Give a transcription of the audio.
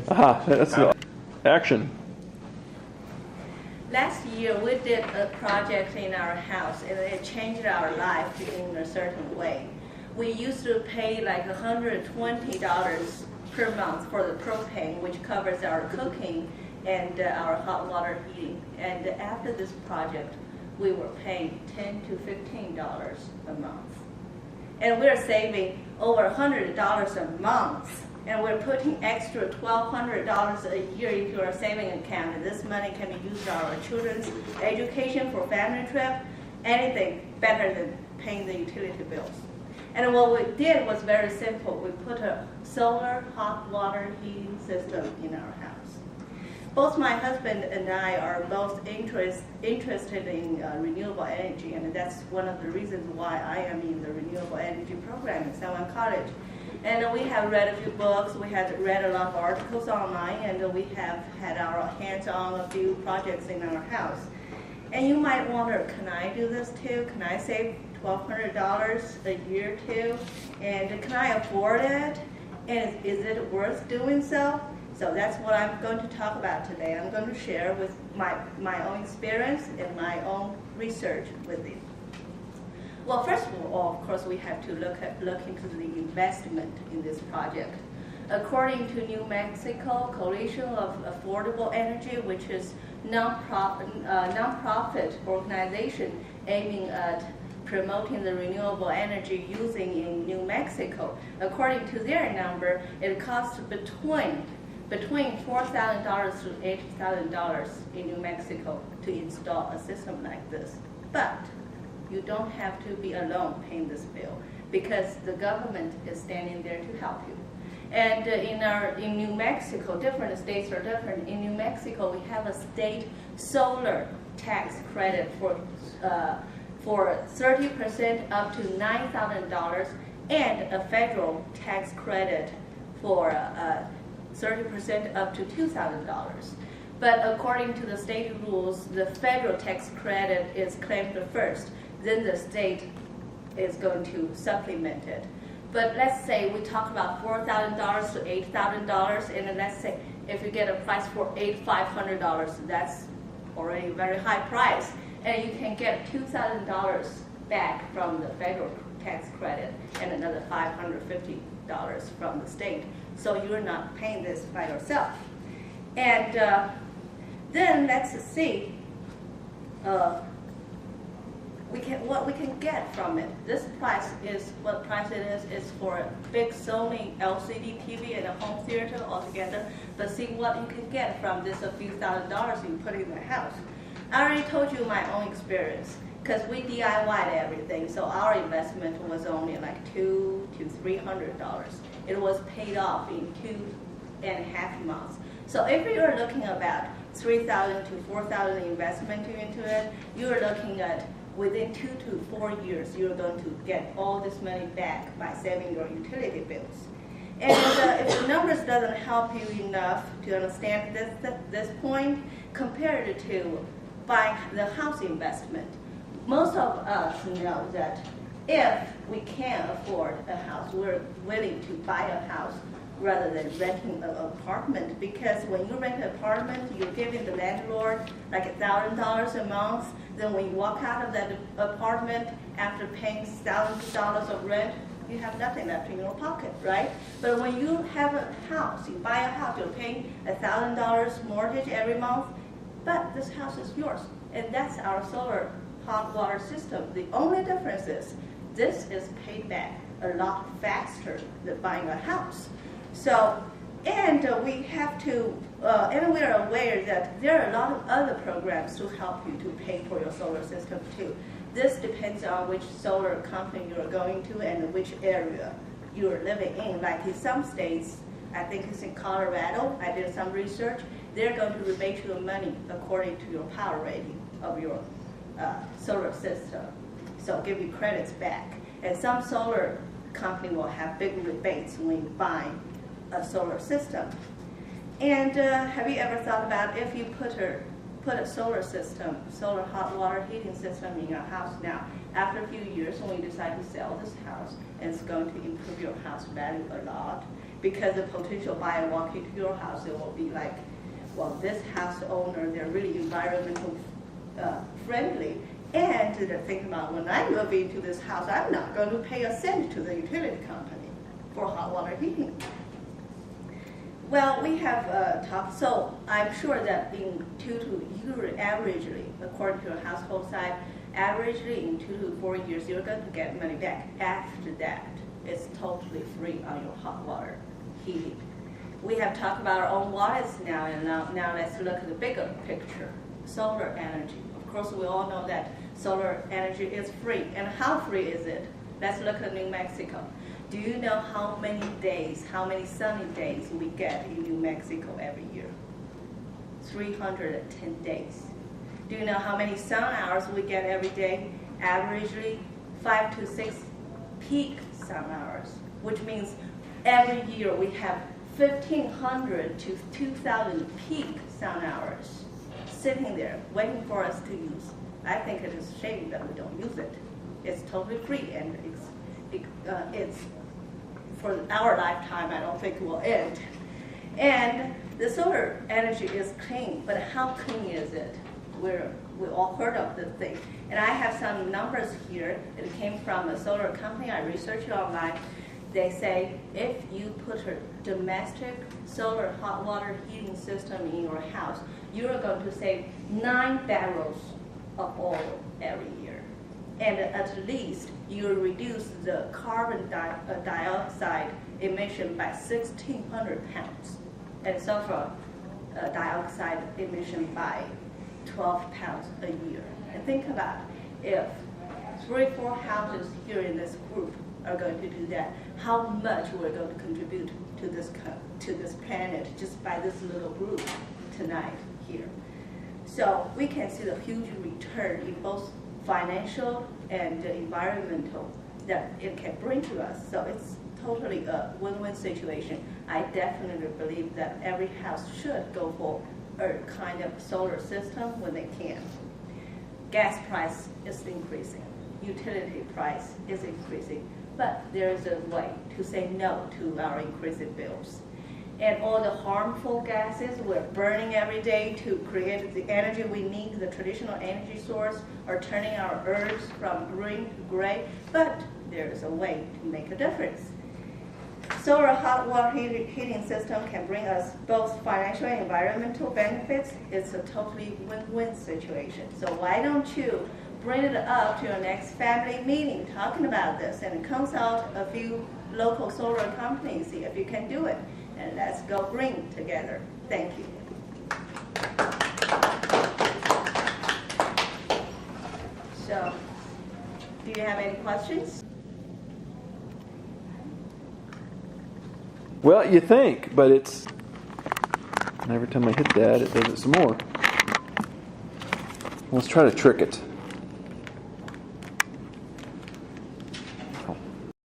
Aha, that's the action. Last year, we did a project in our house, and it changed our life in a certain way. We used to pay like $120 per month for the propane, which covers our cooking and our hot water heating. And after this project, we were paying $10 to $15 a month. And we're saving over $100 a month. And we're putting extra $1,200 a year into our saving account. And this money can be used for our children's education, for family trip, anything better than paying the utility bills. And what we did was very simple. We put a solar hot water heating system in our house. Both my husband and I are both interested in renewable energy, and that's one of the reasons why I am in the renewable energy program at San Juan College. And we have read a few books, we have read a lot of articles online, and we have had our hands on a few projects in our house. And you might wonder, can I do this too? Can I save $1,200 a year too? And can I afford it? And is it worth doing so? So that's what I'm going to talk about today. I'm going to share with my own experience and my own research with you. Well, first of all, of course, we have to look into the investment in this project. According to New Mexico Coalition of Affordable Energy, which is non-profit organization aiming at promoting the renewable energy using in New Mexico, according to their number, it costs between $4,000 to $8,000 in New Mexico to install a system like this. But you don't have to be alone paying this bill, because the government is standing there to help you. And in New Mexico, different states are different. In New Mexico, we have a state solar tax credit for 30% up to $9,000, and a federal tax credit for 30% up to $2,000. But according to the state rules, the federal tax credit is claimed first. Then the state is going to supplement it. But let's say we talk about $4,000 to $8,000, and let's say if you get a price for $8,500, that's already a very high price, and you can get $2,000 back from the federal tax credit and another $550 from the state. So you're not paying this by yourself. And then let's see what we can get from it. This price is what price it is for a big Sony LCD TV and a home theater altogether. But see what you can get from this a few $1,000s you put in the house. I already told you my own experience, because we DIY'd everything, so our investment was only like $200 to $300. It was paid off in 2.5 months. So if you're looking about $3,000 to $4,000 investment into it, you're looking at within 2 to 4 years, you're going to get all this money back by saving your utility bills. And if the numbers doesn't help you enough to understand this point, compare it to buying the house investment. Most of us know that if we can't afford a house, we're willing to buy a house rather than renting an apartment, because when you rent an apartment, you're giving the landlord like $1,000 a month. Then when you walk out of that apartment after paying thousands of dollars of rent, you have nothing left in your pocket, right? But when you have a house, you buy a house, you're paying $1,000 mortgage every month, but this house is yours. And that's our solar hot water system. The only difference is this is paid back a lot faster than buying a house. So, and we have to, and we are aware that there are a lot of other programs to help you to pay for your solar system too. This depends on which solar company you're going to and which area you're living in. Like in some states, I think it's in Colorado, I did some research, they're going to rebate you money according to your power rating of your solar system. So give you credits back. And some solar company will have big rebates when you buy a solar system. And have you ever thought about if you put a solar system, solar hot water heating system in your house now, after a few years when you decide to sell this house, and it's going to improve your house value a lot, because the potential buyer walk into your house, it will be like, well, this house owner, they're really environmental friendly. And they're thinking about, when I move into this house, I'm not going to pay a cent to the utility company for hot water heating. Well, we have talked, so I'm sure that in averagely, according to your household size, averagely in 2 to 4 years, you're going to get money back. After that, it's totally free on your hot water heating. We have talked about our own wallets now, and now let's look at the bigger picture, solar energy. Of course, we all know that solar energy is free. And how free is it? Let's look at New Mexico. Do you know how many days, how many sunny days we get in New Mexico every year? 310 days. Do you know how many sun hours we get every day? Averagely 5 to 6 peak sun hours, which means every year we have 1,500 to 2,000 peak sun hours sitting there waiting for us to use. I think it is a shame that we don't use it. It's totally free, and it's for our lifetime. I don't think it will end. And the solar energy is clean, but how clean is it? We all heard of the thing. And I have some numbers here. It came from a solar company. I researched it online. They say if you put a domestic solar hot water heating system in your house, you are going to save 9 barrels of oil every year. And at least you reduce the carbon dioxide emission by 1,600 pounds, and sulfur dioxide emission by 12 pounds a year. And think about if 3-4 houses here in this group are going to do that, how much we're going to contribute to this planet just by this little group tonight here. So we can see the huge return in both financial and environmental that it can bring to us. So it's totally a win-win situation. I definitely believe that every house should go for a kind of solar system when they can. Gas price is increasing. Utility price is increasing. But there is a way to say no to our increasing bills. And all the harmful gases we're burning every day to create the energy we need, the traditional energy source, are turning our earth from green to gray. But there is a way to make a difference. Solar hot water heating system can bring us both financial and environmental benefits. It's a totally win-win situation. So why don't you bring it up to your next family meeting talking about this, and consult a few local solar companies, see if you can do it. And let's go green together. Thank you. So, do you have any questions? Well, you think, but it's... And every time I hit that, it does it some more. Let's try to trick it.